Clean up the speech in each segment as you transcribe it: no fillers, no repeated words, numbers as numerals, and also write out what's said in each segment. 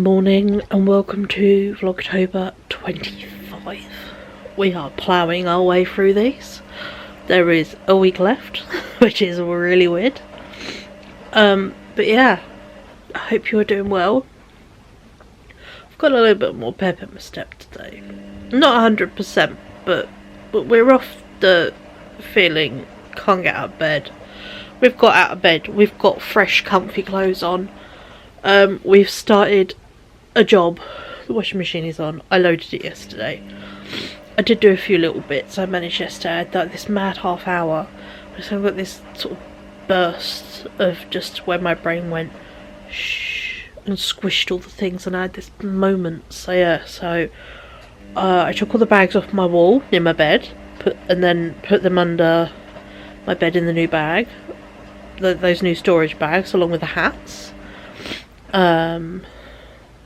morning and welcome to Vlogtober 25. We are ploughing our way through these. There is a week left, which is really weird. But yeah, I hope you're doing well. I've got a little bit more pep in my step today. Not 100%, but we're off the feeling can't get out of bed. We've got out of bed, we've got fresh comfy clothes on. We've started a job. The washing machine is on. I loaded it yesterday. I did do a few little bits. I managed yesterday. I had this mad half hour. So I've got this sort of burst of just where my brain went shh and squished all the things, and I had this moment. So yeah, I took all the bags off my wall near my bed, and then put them under my bed in the new bag, those new storage bags, along with the hats.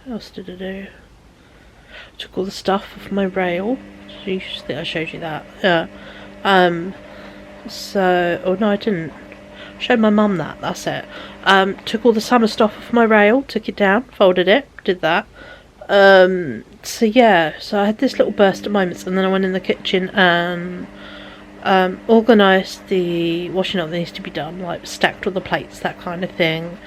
What else did I do? I took all the stuff off my rail. I think I showed you that. Yeah. Oh no, I didn't. I showed my mum that. That's it. Took all the summer stuff off my rail. Took it down. Folded it. Did that. So yeah. So I had this little burst of moments, and then I went in the kitchen and organised the washing up that needs to be done, like stacked all the plates, that kind of thing.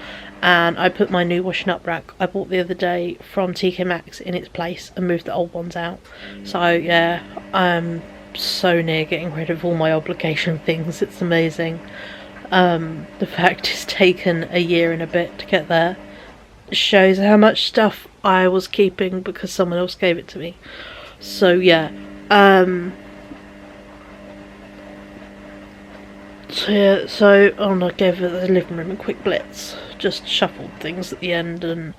And I put my new washing up rack I bought the other day from TK Maxx in its place and moved the old ones out. So yeah, I'm so near getting rid of all my obligation things. It's amazing. The fact it's taken a year and a bit to get there shows how much stuff I was keeping because someone else gave it to me. So yeah, I gave the living room a quick blitz. Just shuffled things at the end and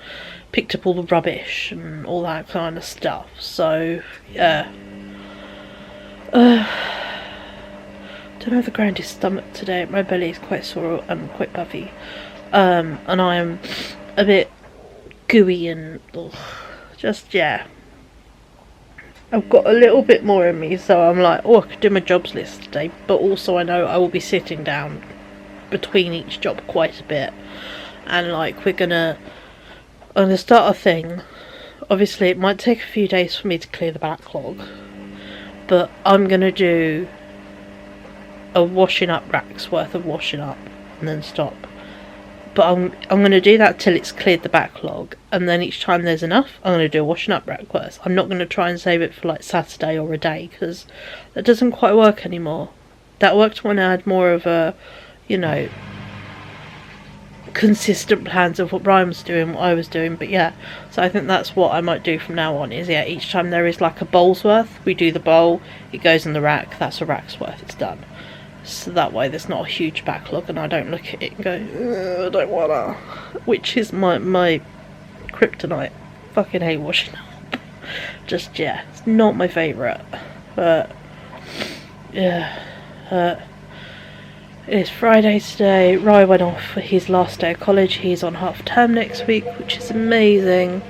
picked up all the rubbish and all that kind of stuff. So yeah, don't have the grandest stomach today. My belly is quite sore and quite puffy, and I am a bit gooey and just yeah. I've got a little bit more in me, so I'm like, oh, I could do my jobs list today, but also I know I will be sitting down between each job quite a bit, and like I'm gonna start a thing. Obviously it might take a few days for me to clear the backlog, but I'm gonna do a washing up rack's worth of washing up and then stop. But I'm going to do that till it's cleared the backlog, and then each time there's enough I'm going to do a washing up rack worth. I'm not going to try and save it for like Saturday or a day, because that doesn't quite work anymore. That worked when I had more of a, you know, consistent plans of what Brian was doing, what I was doing. But yeah, so I think that's what I might do from now on, is yeah, each time there is like a bowl's worth, we do the bowl, it goes in the rack, that's a rack's worth, it's done. So that way there's not a huge backlog and I don't look at it and go, I don't wanna, which is my kryptonite. Fucking hate washing up. Just yeah, it's not my favourite. But yeah, it's Friday today. Rye went off for his last day of college. He's on half term next week, which is amazing.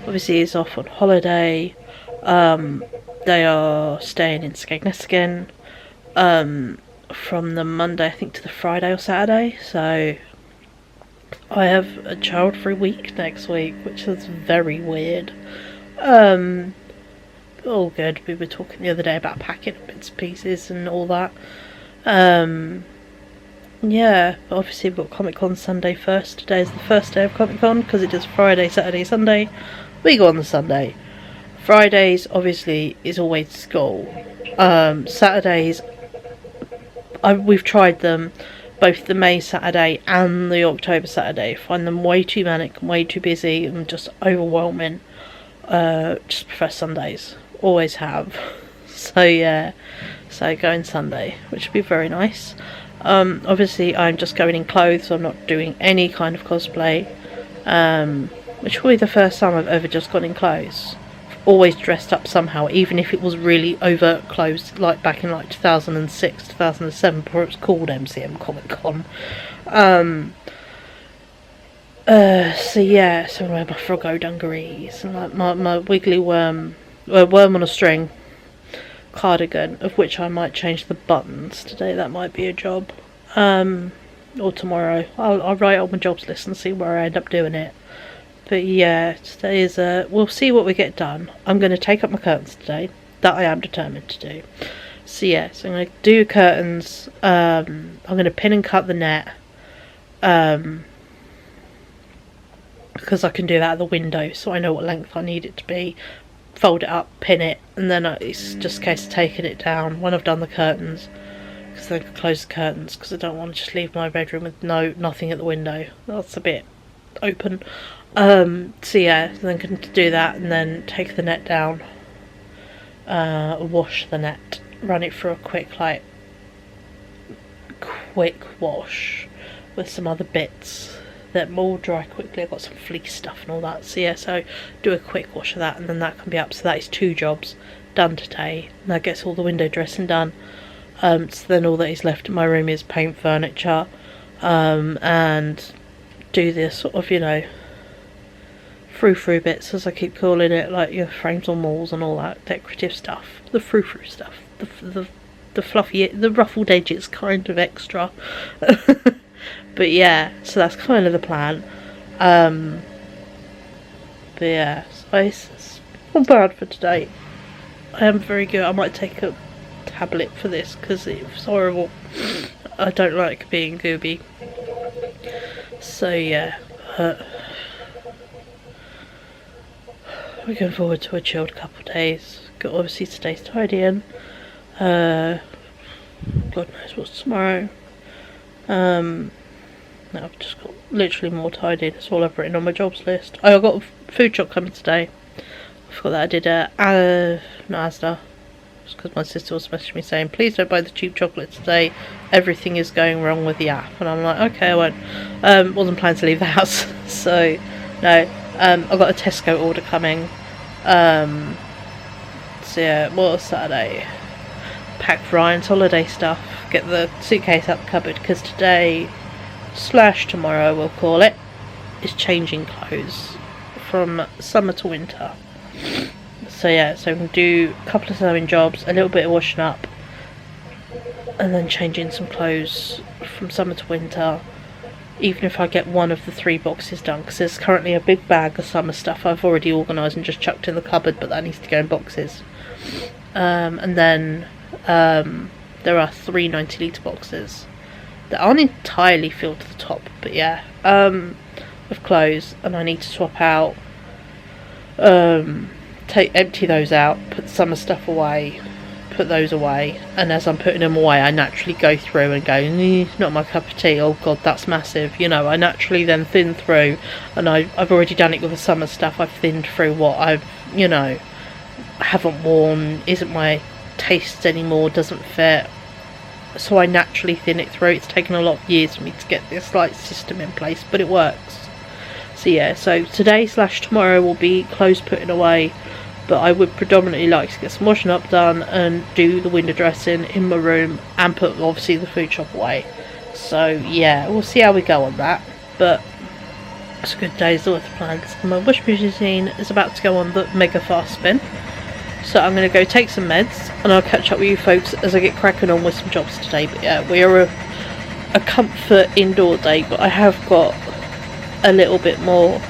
Obviously he's off on holiday. They are staying in Skegness again. From the Monday I think to the Friday or Saturday, so I have a child-free week next week, which is very weird. All good. We were talking the other day about packing up bits and pieces and all that. Yeah, but obviously we've got Comic Con Sunday first. Today is the first day of Comic Con because it is Friday, Saturday, Sunday. We go on the Sunday. Fridays obviously is always school. Saturdays, we've tried them, both the May Saturday and the October Saturday. Find them way too manic, way too busy and just overwhelming. Just prefer Sundays, always have. So yeah, so going Sunday, which would be very nice. Obviously I'm just going in clothes, so I'm not doing any kind of cosplay, which will be the first time I've ever just gone in clothes. Always dressed up somehow, even if it was really overt clothes, like back in like 2006, 2007, before it was called MCM Comic Con. So yeah, so I wear my Froggo dungarees and like my wiggly worm on a string cardigan, of which I might change the buttons today. That might be a job. Or tomorrow. I'll write on my jobs list and see where I end up doing it. But yeah, today is we'll see what we get done. I'm going to take up my curtains today. That I am determined to do. So yeah, so I'm going to do curtains. I'm going to pin and cut the net. Because I can do that at the window, so I know what length I need it to be. Fold it up, pin it, and then it's just a case of taking it down when I've done the curtains. Because then I can close the curtains, because I don't want to just leave my bedroom with nothing at the window. That's a bit open. So yeah, then can do that, and then take the net down. Wash the net, run it through a quick wash with some other bits that will dry quickly. I've got some fleece stuff and all that, so yeah, so do a quick wash of that, and then that can be up. So that is 2 jobs done today, and that gets all the window dressing done. So then all that is left in my room is paint furniture, and do this sort of, you know, frou-frou bits, as I keep calling it, like your frames on walls and all that decorative stuff, the frou-frou stuff, the fluffy, the ruffled edges kind of extra. But yeah, so that's kind of the plan. But yeah, so it's not bad for today. I am very good. I might take a tablet for this because it's horrible. I don't like being gooby. So yeah, looking forward to a chilled couple of days. Got obviously today's tidying. God knows what's tomorrow. No, I've just got literally more tidying. That's all I've written on my jobs list. I got a food shop coming today. I forgot that I did not Asda. Just because my sister was messaging me saying, please don't buy the cheap chocolate today. Everything is going wrong with the app. And I'm like, okay, I won't. Wasn't planning to leave the house. So, no. I've got a Tesco order coming. So yeah, what was Saturday? Pack for Ryan's holiday stuff. Get the suitcase out the cupboard, because today / tomorrow we'll call it, is changing clothes from summer to winter. So yeah, so we can do a couple of sewing jobs, a little bit of washing up, and then changing some clothes from summer to winter, even if I get one of the 3 boxes done, because there's currently a big bag of summer stuff I've already organised and just chucked in the cupboard, but that needs to go in boxes. And then there are 3 90-litre boxes that aren't entirely filled to the top, but yeah, with clothes, and I need to swap out, empty those out, put summer stuff away, put those away, and as I'm putting them away I naturally go through and go, not my cup of tea, oh god that's massive, you know. I naturally then thin through, and I've already done it with the summer stuff. I've thinned through what I've, you know, haven't worn, isn't my taste anymore, doesn't fit, so I naturally thin it through. It's taken a lot of years for me to get this like system in place, but it works. So yeah, so today / tomorrow will be clothes putting away, but I would predominantly like to get some washing up done and do the window dressing in my room and put obviously the food shop away. So yeah, we'll see how we go on that, but it's a good day's worth of plans. My washing machine is about to go on the mega fast spin, so I'm going to go take some meds, and I'll catch up with you folks as I get cracking on with some jobs today. But yeah, we are a comfort indoor day, but I have got a little bit more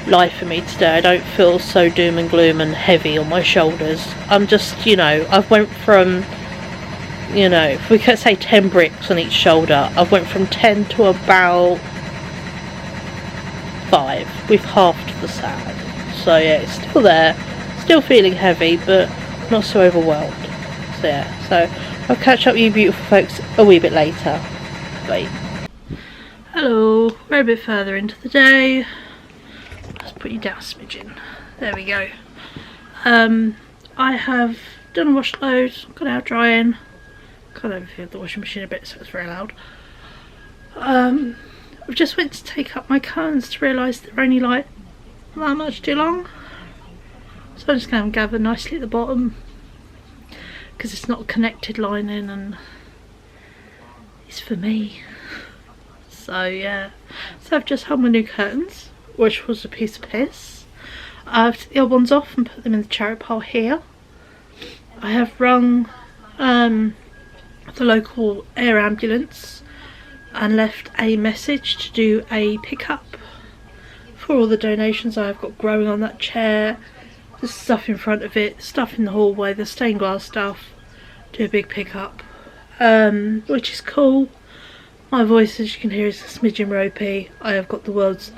life for me today. I don't feel so doom and gloom and heavy on my shoulders. I'm just, you know, I've went from, you know, if we could say 10 bricks on each shoulder, I've went from 10 to about 5. We've halved the sag. So yeah, it's still there, still feeling heavy, but not so overwhelmed. So yeah, so I'll catch up with you beautiful folks a wee bit later. Bye. Hello, we're a bit further into the day. Let's put you down a smidgen. There we go. I have done a wash load, got out drying. Kind of overfilled the washing machine a bit, so it's very loud. I've just went to take up my curtains to realise they're only like that much too long. So I'm just going to gather nicely at the bottom, because it's not a connected lining and it's for me. So yeah, so I've just hung my new curtains, which was a piece of piss. I've took the old ones off and put them in the chariot pile here. I have rung the local air ambulance and left a message to do a pickup for all the donations I've got growing on that chair. The stuff in front of it, stuff in the hallway, the stained glass stuff. Do a big pickup, which is cool. My voice, as you can hear, is a smidgen ropey. I have got the world's...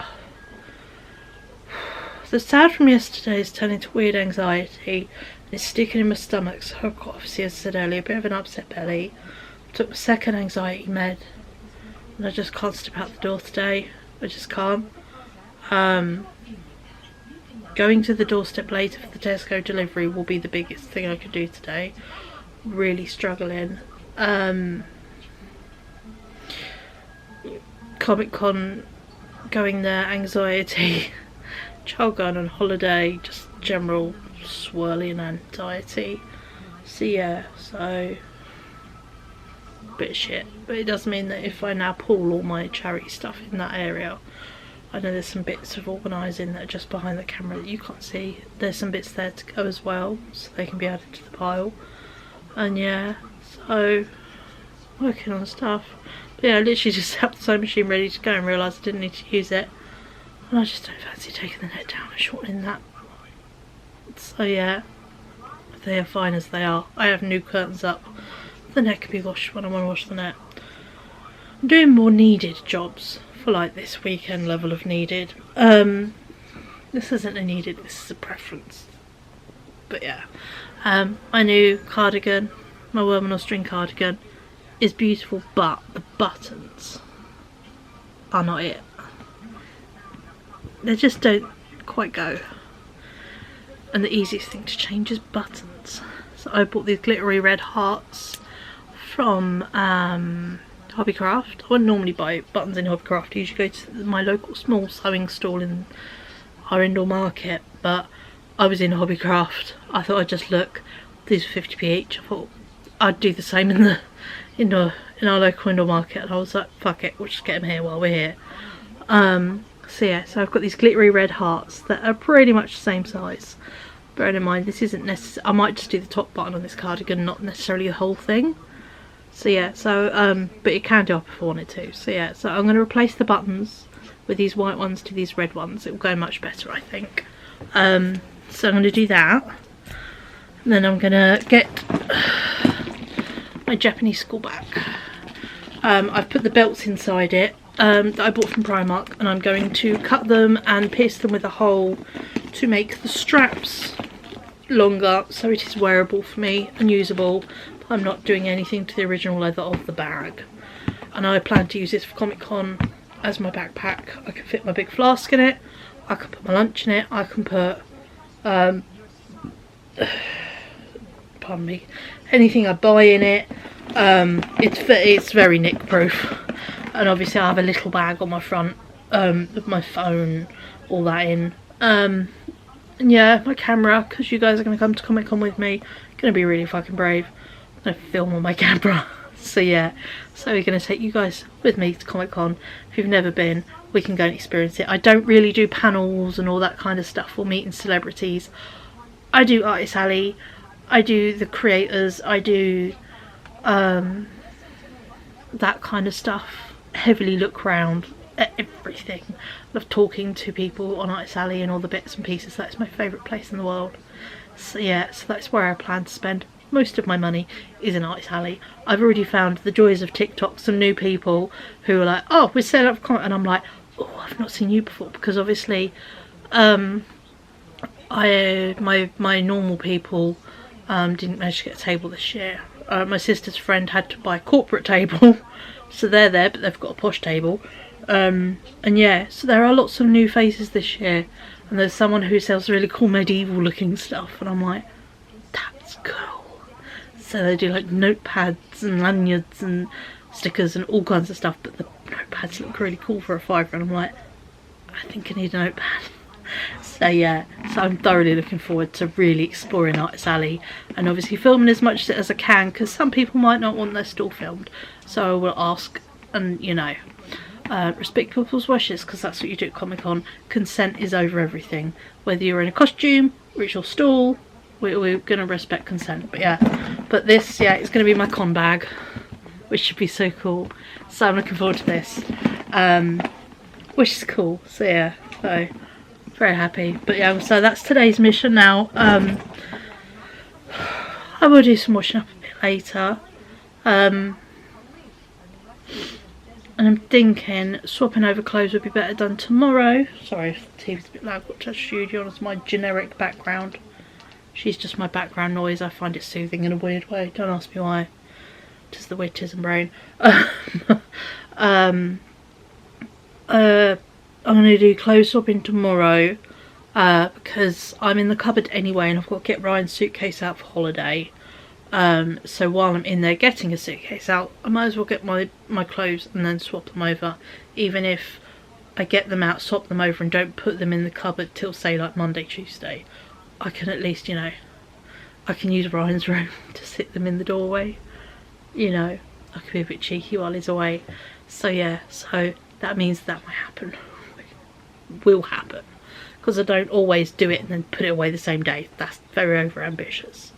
The sad from yesterday is turning to weird anxiety. It's sticking in my stomach, so I've got, obviously, as I said earlier, a bit of an upset belly. Took my second anxiety med, and I just can't step out the door today. I just can't. Going to the doorstep later for the Tesco delivery will be the biggest thing I could do today. Really struggling. Comic Con, going there, anxiety. Child going on holiday, just general swirling anxiety. So yeah, so bit of shit. But it does mean that if I now pull all my charity stuff in that area, I know there's some bits of organising that are just behind the camera that you can't see. There's some bits there to go as well, so they can be added to the pile. And yeah, so working on stuff. But yeah, I literally just set up the sewing machine ready to go and realised I didn't need to use it. And I just don't fancy taking the net down and shortening that. So yeah, they are fine as they are. I have new curtains up. The net can be washed when I want to wash the net. I'm doing more needed jobs for like this weekend level of needed. This isn't a needed, this is a preference. But yeah, my new cardigan, my Worm and string cardigan, is beautiful, but the buttons are not it. They just don't quite go. And the easiest thing to change is buttons. So I bought these glittery red hearts from Hobbycraft. I wouldn't normally buy buttons in Hobbycraft. I usually go to my local small sewing stall in our indoor market, but I was in Hobbycraft. I thought I'd just look. These were 50p each. I thought I'd do the same in our local indoor market, and I was like, fuck it, we'll just get them here while we're here. So yeah, so I've got these glittery red hearts that are pretty much the same size. Bearing in mind, this isn't necessary. I might just do the top button on this cardigan, not necessarily the whole thing. So yeah, so but it can do up if I wanted to. So yeah, so I'm going to replace the buttons with these white ones to these red ones. It will go much better, I think. So I'm going to do that. And then I'm going to get my Japanese school bag. I've put the belts inside it that I bought from Primark, and I'm going to cut them and pierce them with a hole to make the straps longer, so it is wearable for me and usable. But I'm not doing anything to the original leather of the bag. And I plan to use this for Comic Con as my backpack. I can fit my big flask in it, I can put my lunch in it, I can put pardon me, anything I buy in it. It's very nick proof. And obviously I have a little bag on my front with my phone, all that in. And yeah, my camera, because you guys are going to come to Comic Con with me, going to be really fucking brave. I'm going to film on my camera. So yeah, so we're going to take you guys with me to Comic Con. If you've never been, we can go and experience it. I don't really do panels and all that kind of stuff or meeting celebrities. I do Artist Alley, I do the creators, I do that kind of stuff. Heavily look round at everything. Love talking to people on Artist Alley and all the bits and pieces. That's my favourite place in the world. So yeah, so that's where I plan to spend most of my money, is in Artist Alley. I've already found the joys of TikTok, some new people who are like, oh, we're set up, and I'm like, oh, I've not seen you before, because obviously my normal people didn't manage to get a table this year. My sister's friend had to buy a corporate table, so they're there, but they've got a posh table. And yeah, so there are lots of new faces this year, and there's someone who sells really cool medieval looking stuff, and I'm like, that's cool. So they do like notepads and lanyards and stickers and all kinds of stuff, but the notepads look really cool for a £5, and I'm like, I think I need a notepad. So yeah, so I'm thoroughly looking forward to really exploring Artist Alley, and obviously filming as much as I can, because some people might not want their stall filmed, so I will ask, and you know, respect people's wishes, because that's what you do at Comic Con. Consent is over everything. Whether you're in a costume or it's your stall, we're going to respect consent. But yeah, but this, yeah, it's going to be my con bag, which should be so cool. So I'm looking forward to this. which is cool. So yeah, so very happy. But yeah, so that's today's mission now. I will do some washing up a bit later. And I'm thinking swapping over clothes would be better done tomorrow. Sorry if the TV's a bit loud. I've got Touch Studio on as my generic background. She's just my background noise. I find it soothing in a weird way. Don't ask me why. Just the wittism brain. I'm going to do clothes swapping tomorrow because I'm in the cupboard anyway and I've got to get Ryan's suitcase out for holiday. So while I'm in there getting a suitcase out, I might as well get my clothes and then swap them over. Even if I get them out, swap them over and don't put them in the cupboard till say like Monday, Tuesday, I can at least, you know, I can use Ryan's room to sit them in the doorway. You know, I could be a bit cheeky while he's away. So yeah, so that means that might happen. Will happen. Because I don't always do it and then put it away the same day. That's very over ambitious.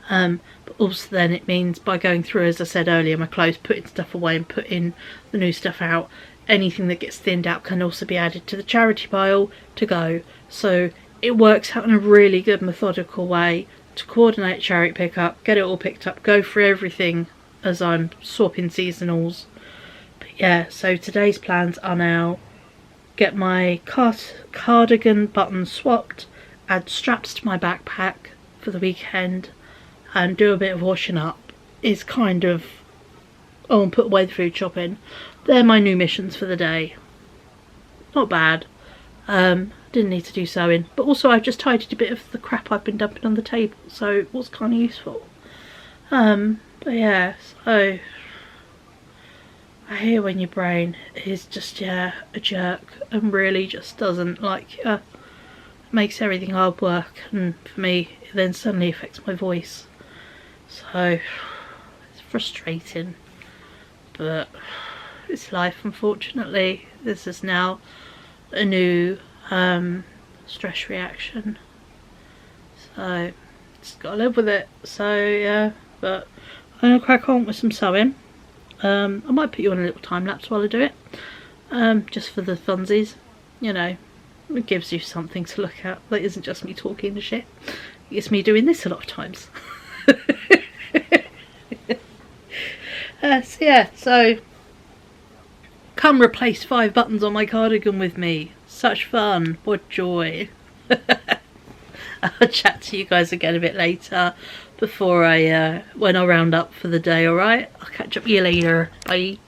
But also then it means by going through, as I said earlier, my clothes, putting stuff away and putting the new stuff out, anything that gets thinned out can also be added to the charity pile to go. So it works out in a really good methodical way to coordinate charity pickup, get it all picked up, go through everything as I'm swapping seasonals. But yeah, so today's plans are now get my cardigan buttons swapped, add straps to my backpack for the weekend, and do a bit of washing up. Is kind of, oh, and put away the food shopping. They're my new missions for the day. Not bad. Didn't need to do sewing, but also I've just tidied a bit of the crap I've been dumping on the table, so it was kind of useful. But yeah, so I hear when your brain is just, yeah, a jerk and really just doesn't like you. Makes everything hard work, and for me it then suddenly affects my voice. So it's frustrating, but it's life, unfortunately. This is now a new stress reaction, so just gotta live with it. So yeah, but I'm gonna crack on with some sewing. I might put you on a little time lapse while I do it, just for the funsies, you know. It gives you something to look at that isn't just me talking the shit. It's me doing this a lot of times. So yeah, so come replace 5 buttons on my cardigan with me. Such fun, what joy. I'll chat to you guys again a bit later before when I round up for the day, alright? I'll catch up with you later. Bye.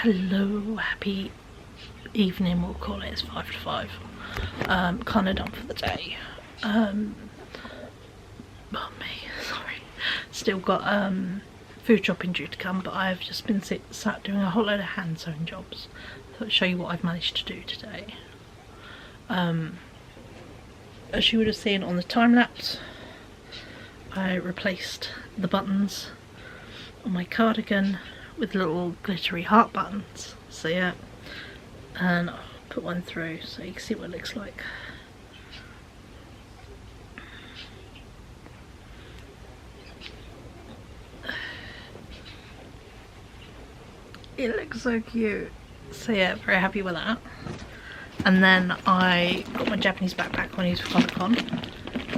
Hello, happy evening, we'll call it. It's 5 to 5. Kind of done for the day. Oh me, sorry. Still got food shopping due to come, but I've just been sat doing a whole load of hand sewing jobs. So I'll show you what I've managed to do today. As you would have seen on the time lapse, I replaced the buttons on my cardigan with little glittery heart buttons. So yeah, and I'll put one through so you can see what it looks like. It looks so cute. So yeah, very happy with that. And then I got my Japanese backpack when I used for Comic-Con,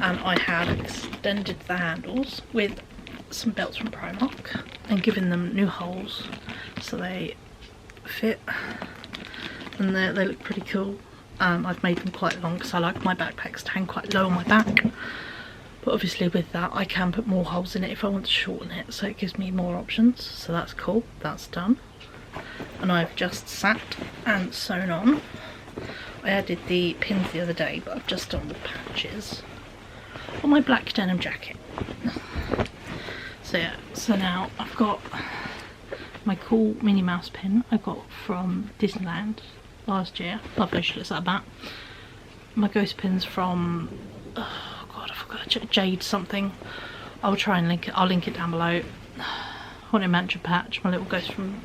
and I have extended the handles with some belts from Primark and given them new holes so they fit, and they look pretty cool. I've made them quite long because I like my backpacks to hang quite low on my back, but obviously with that I can put more holes in it if I want to shorten it, so it gives me more options. So that's cool, that's done. And I've just sat and sewn on. I added the pins the other day, but I've just done the patches on my black denim jacket. So yeah, so now I've got my cool Minnie Mouse pin I got from Disneyland last year. Lovely, she looks like that. My ghost pins from, oh god, I forgot, Jade something. I'll try and link it, I'll link it down below. Haunted Mansion patch, my little ghost from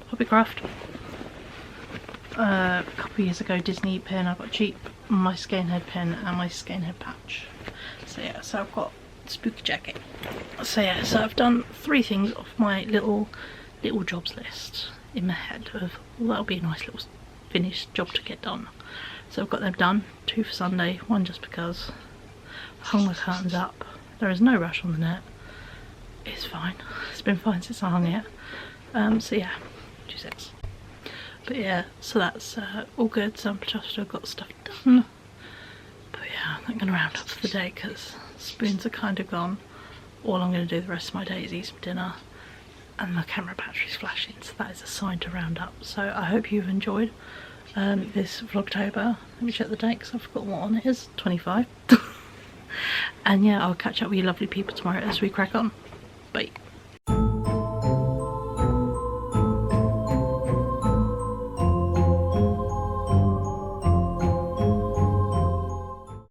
Hobbycraft. A couple of years ago, Disney pin I got cheap, my Scanehead pin and my Scanehead patch. So yeah, so I've got spooky jacket. So yeah, so I've done 3 things off my little jobs list in my head of, well, that'll be a nice little finished job to get done. So I've got them done, 2 for Sunday, 1 just because. I hung the curtains up. There is no rush on the net. It's fine. It's been fine since I hung it. So yeah, 2 secs. But yeah, so that's all good. So I've still got stuff done. But yeah, I'm going to round up for the day because spoons are kind of gone. All I'm going to do the rest of my day is eat some dinner, and my camera battery's flashing, so that is a sign to round up. So I hope you've enjoyed this Vlogtober. Let me check the date because I've forgotten what one it is. 25. And yeah, I'll catch up with you lovely people tomorrow as we crack on. Bye.